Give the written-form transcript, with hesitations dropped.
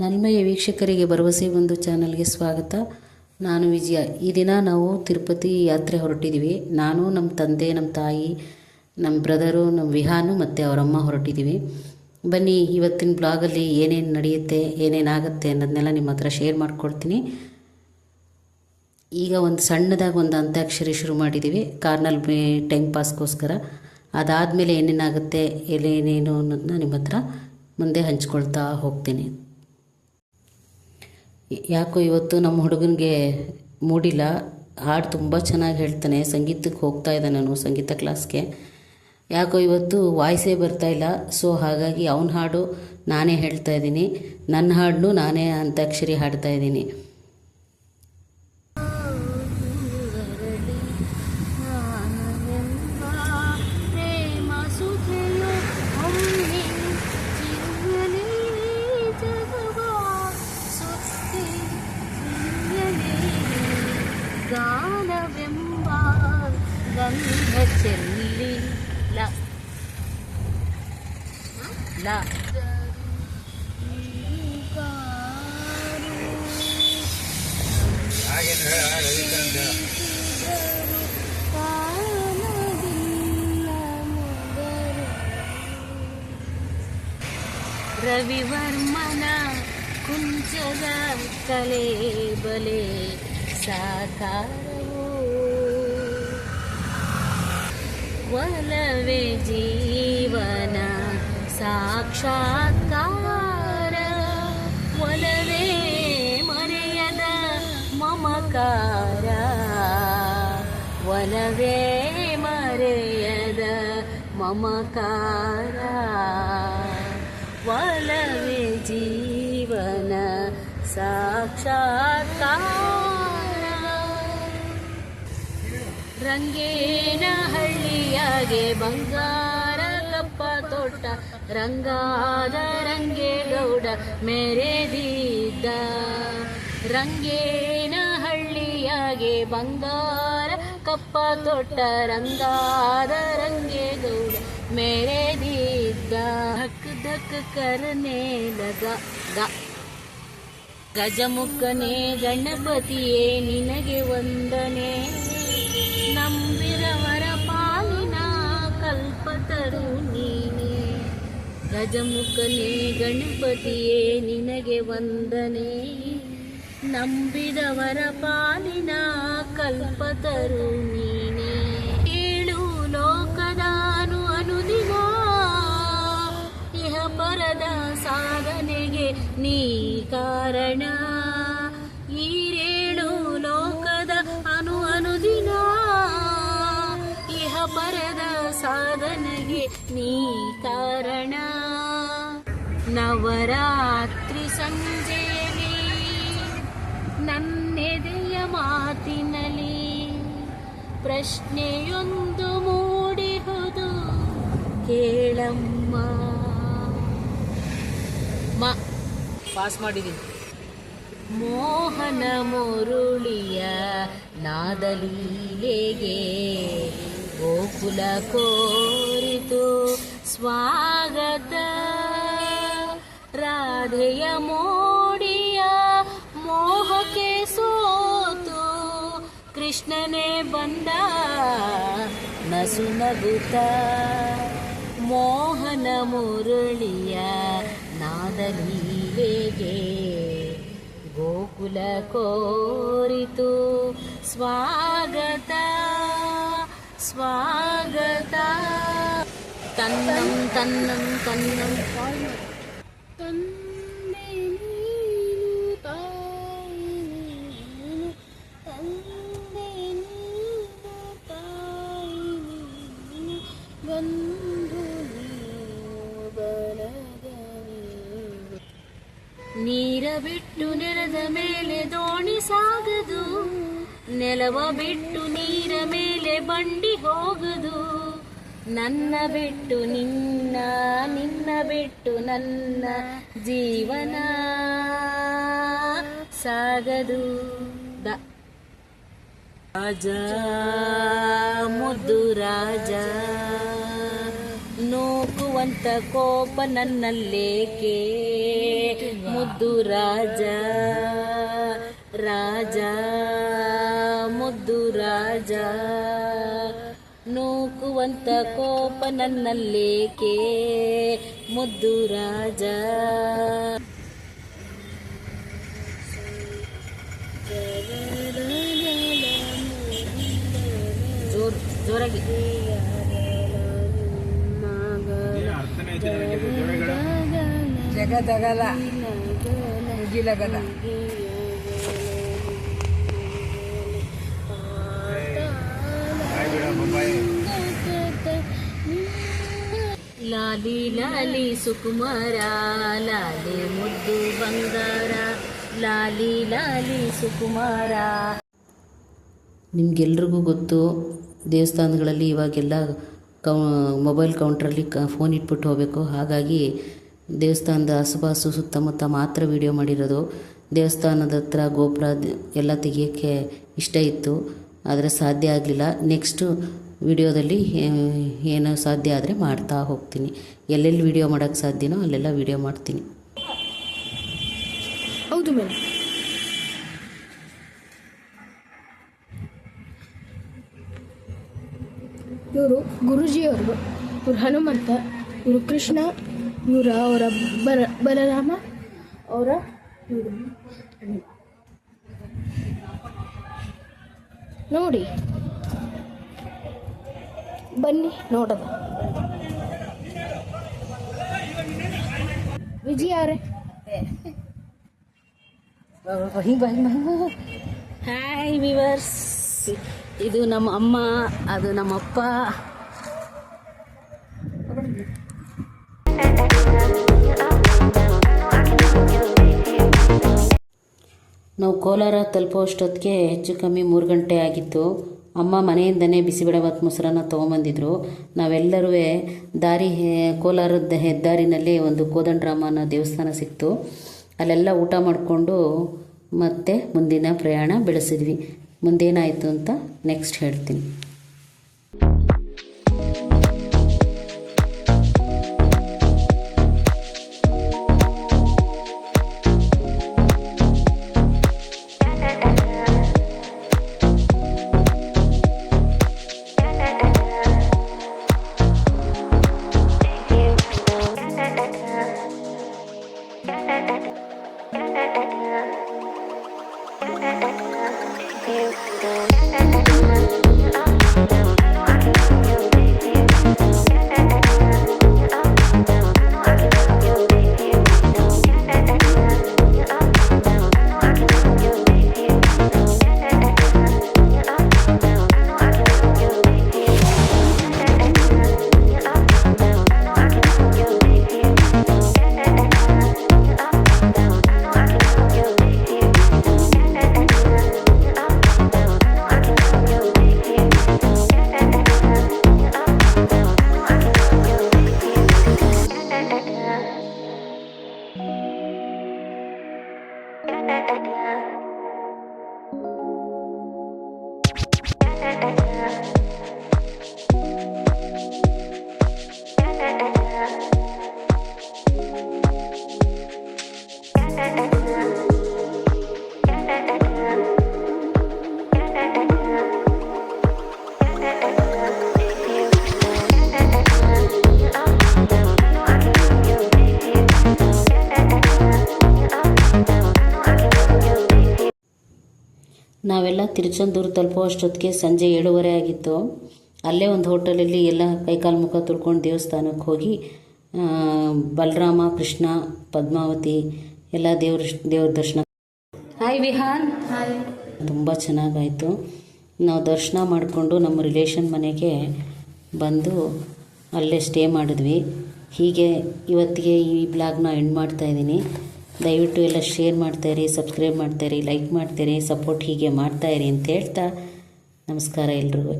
ನಲ್ಮೆಯ ವೀಕ್ಷಕರಿಗೆ ಭರವಸೆ ಒಂದು ಚಾನಲ್ಗೆ ಸ್ವಾಗತ. ನಾನು ವಿಜಯ. ಈ ದಿನ ನಾವು ತಿರುಪತಿ ಯಾತ್ರೆ ಹೊರಟಿದ್ದೀವಿ. ನಾನು, ನಮ್ಮ ತಂದೆ, ನಮ್ಮ ತಾಯಿ, ನಮ್ಮ ಬ್ರದರು, ನಮ್ಮ ವಿಹಾನು ಮತ್ತು ಅವರಮ್ಮ ಹೊರಟಿದ್ದೀವಿ. ಬನ್ನಿ, ಇವತ್ತಿನ ಬ್ಲಾಗಲ್ಲಿ ಏನೇನು ನಡೆಯುತ್ತೆ, ಏನೇನಾಗುತ್ತೆ ಅನ್ನೋದನ್ನೆಲ್ಲ ನಿಮ್ಮ ಹತ್ರ ಶೇರ್ ಮಾಡ್ಕೊಳ್ತೀನಿ. ಈಗ ಒಂದು ಸಣ್ಣದಾಗಿ ಒಂದು ಅಂತ್ಯಾಕ್ಷರಿ ಶುರು ಮಾಡಿದ್ದೀವಿ ಕಾರ್ನಲ್ಲಿ ಟೈಮ್ ಪಾಸ್ಗೋಸ್ಕರ. ಅದಾದಮೇಲೆ ಏನೇನಾಗುತ್ತೆ, ಏನೇನು ಅನ್ನೋದನ್ನ ನಿಮ್ಮ ಹತ್ರ ಮುಂದೆ ಹಂಚ್ಕೊಳ್ತಾ ಹೋಗ್ತೀನಿ. ಯಾಕೋ ಇವತ್ತು ನಮ್ಮ ಹುಡುಗನಿಗೆ ಮೂಡಿಲ್ಲ. ಹಾಡು ತುಂಬ ಚೆನ್ನಾಗಿ ಹೇಳ್ತಾನೆ. ಸಂಗೀತಕ್ಕೆ ಹೋಗ್ತಾ ಇದ್ದಾನೆ, ನಾನು ಸಂಗೀತ ಕ್ಲಾಸ್ಗೆ. ಯಾಕೋ ಇವತ್ತು ವಾಯ್ಸೇ ಬರ್ತಾಯಿಲ್ಲ. ಸೊ ಹಾಗಾಗಿ ಅವನ ಹಾಡು ನಾನೇ ಹೇಳ್ತಾ ಇದ್ದೀನಿ, ನನ್ನ ಹಾಡನ್ನು ನಾನೇ ಅಂತ್ಯಾಕ್ಷರಿ ಹಾಡ್ತಾ ಇದ್ದೀನಿ. ಗಾನವೆಂಬ ಗಂಧ ಚೆಲ್ಲಿ ಲ ಲ ರವಿವರ್ಮನ ಕುಂಚದ ಕಲೆ ಬಲೆ ಸಾಕಾರವೋ ಒಲವೇ ಜೀವನ ಸಾಕ್ಷಾತ್ಕಾರ ಒಲವೇ ಮರೆಯದ ಮಮಕಾರ ಒಲವೇ ಮರೆಯದ ಮಮಕಾರ ಒಲವೇ ಜೀವನ ಸಾಕ್ಷಾತ್ಕಾರ ರಂಗೇನ ಹಳ್ಳಿಯಾಗೆ ಬಂಗಾರ ಕಪ್ಪ ತೋಟ ರಂಗಾದ ರಂಗೇಗೌಡ ಮೆರೆದಿದ್ದ ರಂಗೇನ ಹಳ್ಳಿಯಾಗೆ ಬಂಗಾರ ಕಪ್ಪ ತೋಟ ರಂಗಾದ ರಂಗೇಗೌಡ ಮೆರೆದಿದ್ದ ಧಕ್ ಧಕ್ ಕರನೆ ಲಗ ಗ ಗಜಮುಖನೇ ಗಣಪತಿಯೇ ನಿನಗೆ ವಂದನೆ ನಂಬಿರವರ ಪಾಲಿನ ಕಲ್ಪತರು ನೀನೆ ಗಜಮುಖನೇ ಗಣಪತಿಯೇ ನಿನಗೆ ವಂದನೆ ನಂಬಿದವರ ಪಾಲಿನ ಕಲ್ಪತರು ನೀನೆ ಏಳು ಲೋಕದಾನು ಅನುದಿನ ಇಹ ಪರದ ಸಾಧನೆಗೆ ನೀ ಕಾರಣ ಈರೇಳು ಲೋಕದ ಅನುದಿನ ಇಹ ಪರದ ಸಾಧನೆಗೆ ನೀ ಕಾರಣ ನವರಾತ್ರಿ ಸಂಜೆಯಲ್ಲಿ ನನ್ನೆದೆಯ ಮಾತಿನಲ್ಲಿ ಪ್ರಶ್ನೆಯೊಂದು ಮೂಡಿಹುದು ಕೇಳಮ್ಮ ಪಾಸ್ ಮಾಡಿದ್ದೀನಿ. ಮೋಹನ ಮುರುಳಿಯ ನಾದಲೀಲೆಗೆ ಗೋಕುಲ ಕೋರಿತು ಸ್ವಾಗತ ರಾಧೆಯ ಮೋಡಿಯ ಮೋಹಕ್ಕೆ ಸೋತು ಕೃಷ್ಣನೇ ಬಂದ ನಸು ನಗುತ್ತ ಮೋಹನ ಮುರುಳಿಯ ನಾದಲೀಲೆಗೆ ಗೋಕುಲ ಕೋರಿತು ಸ್ವಾಗತ ಸ್ವಾಗತ ತನ್ನಂ ತನ್ನಂ ತನ್ನಂ ತಂದೆ ನೀನು ತಾಯಿ ನೀನು ತಂದೆ ನೀನು ತಾಯಿ ನೀನು ಬಂಧು ನೀರ ಬಿಟ್ಟು ನೆಲದ ಮೇಲೆ ದೋಣಿ ಸಾಗದು ನೆಲವ ಬಿಟ್ಟು ನೀರ ಮೇಲೆ ಬಂಡಿ ಹೋಗದು ನನ್ನ ಬಿಟ್ಟು ನಿನ್ನ ನಿನ್ನ ಬಿಟ್ಟು ನನ್ನ ಜೀವನ ಸಾಗದು ರಾಜ ಮುದ್ದು ರಾಜ ನೂಕುವ ನೂಕುವಂತ ಕೋಪ ನನ್ನಲ್ಲೇಕೆ ಮುದ್ದು ರಾಜ ರಾಜ ಮುದ್ದು ರಾಜ ನೂಕುವಂತ ಕೋಪ ನನ್ನಲ್ಲೇಕೆ ಮುದ್ದು ರಾಜ ಜೋರಾಗಿ ಜಗದಗಲ ಮುಗಿಲಗದ ಲಾಲಿ ಲಾಲಿ ಸುಕುಮಾರ ಲಾಲಿ ಮುದ್ದು ಬಂಗಾರ ಲಾಲಿ ಲಾಲಿ ಸುಕುಮಾರ. ನಿಮಗೆಲ್ರಿಗೂ ಗೊತ್ತು, ದೇವಸ್ಥಾನಗಳಲ್ಲಿ ಇವಾಗೆಲ್ಲ ಮೊಬೈಲ್ ಕೌಂಟ್ರಲ್ಲಿ ಫೋನ್ ಇಟ್ಬಿಟ್ಟು ಹೋಗಬೇಕು. ಹಾಗಾಗಿ ದೇವಸ್ಥಾನದ ಆಸುಪಾಸು ಸುತ್ತಮುತ್ತ ಮಾತ್ರ ವೀಡಿಯೋ ಮಾಡಿರೋದು. ದೇವಸ್ಥಾನದ ಹತ್ರ ಗೋಪುರ ಎಲ್ಲ ತೆಗಿಯೋಕ್ಕೆ ಇಷ್ಟ ಇತ್ತು, ಆದರೆ ಸಾಧ್ಯ ಆಗಲಿಲ್ಲ. ನೆಕ್ಸ್ಟು ವಿಡಿಯೋದಲ್ಲಿ ಏನೋ ಸಾಧ್ಯ ಆದರೆ ಮಾಡ್ತಾ ಹೋಗ್ತೀನಿ. ಎಲ್ಲೆಲ್ಲಿ ವೀಡಿಯೋ ಮಾಡೋಕ್ಕೆ ಸಾಧ್ಯನೋ ಅಲ್ಲೆಲ್ಲ ವೀಡಿಯೋ ಮಾಡ್ತೀನಿ. ಹೌದು ಮೇಡಮ್. ಇವರು ಗುರುಜಿಯವರು, ಇವರು ಹನುಮಂತ, ಇವರು ಕೃಷ್ಣ, ಅವರ ಬಲರಾಮ, ಅವರ ನೋಡಿ ಬನ್ನಿ ನೋಡೋಣ. ವಿಜಯ ಅವರೇ, ಹಾಯ್ ವಿವರ್ಸ್, ಇದು ನಮ್ಮ ಅಮ್ಮ, ಅದು ನಮ್ಮಪ್ಪ. ನಾವು ಕೋಲಾರ ತಲುಪೋಷ್ಟೊತ್ತಿಗೆ ಹೆಚ್ಚು ಕಮ್ಮಿ 3 ಗಂಟೆ ಆಗಿತ್ತು. ಅಮ್ಮ ಮನೆಯಿಂದನೇ ಬಿಸಿಬೇಳೆಭಾತ್ ಮೊಸರನ್ನ ತೊಗೊಂಬಂದಿದ್ರು. ನಾವೆಲ್ಲರೂ ಕೋಲಾರದ ಹೆದ್ದಾರಿನಲ್ಲಿ ಒಂದು ಕೋದಂಡರಾಮನ ದೇವಸ್ಥಾನ ಸಿಕ್ತು. ಅಲ್ಲೆಲ್ಲ ಊಟ ಮಾಡಿಕೊಂಡು ಮತ್ತೆ ಮುಂದಿನ ಪ್ರಯಾಣ ಬೆಳೆಸಿದ್ವಿ. ಮುಂದೇನಾಯಿತು ಅಂತ ನೆಕ್ಸ್ಟ್ ಹೇಳ್ತೀನಿ. ನಾವೆಲ್ಲ ತಿರುಚೆಂದೂರು ತಲುಪೋ ಅಷ್ಟೊತ್ತಿಗೆ ಸಂಜೆ 7:30 ಆಗಿತ್ತು. ಅಲ್ಲೇ ಒಂದು ಹೋಟೆಲಲ್ಲಿ ಎಲ್ಲ ಕೈಕಾಲು ಮುಖ ತೊಳ್ಕೊಂಡು ದೇವಸ್ಥಾನಕ್ಕೆ ಹೋಗಿ ಬಲರಾಮ, ಕೃಷ್ಣ, ಪದ್ಮಾವತಿ ಎಲ್ಲ ದೇವ್ರ ದರ್ಶನ. ಹಾಯ್ ವಿಹಾನ್. ಹಾಯ್. ತುಂಬ ಚೆನ್ನಾಗಾಯಿತು. ನಾವು ದರ್ಶನ ಮಾಡಿಕೊಂಡು ನಮ್ಮ ರಿಲೇಷನ್ ಮನೆಗೆ ಬಂದು ಅಲ್ಲೇ ಸ್ಟೇ ಮಾಡಿದ್ವಿ. ಹೀಗೆ ಇವತ್ತಿಗೆ ಈ ಬ್ಲಾಗ್ನ ಎಂಡ್ ಮಾಡ್ತಾಯಿದ್ದೀನಿ. ದಯವಿಟ್ಟು ಎಲ್ಲ ಶೇರ್ ಮಾಡ್ತಾಯಿರಿ, ಸಬ್ಸ್ಕ್ರೈಬ್ ಮಾಡ್ತಾಯಿರಿ, ಲೈಕ್ ಮಾಡ್ತಾಯಿರಿ, ಸಪೋರ್ಟ್ ಹೀಗೆ ಮಾಡ್ತಾಯಿರಿ ಅಂತ ಹೇಳ್ತಾ ನಮಸ್ಕಾರ ಎಲ್ರಿಗೂ.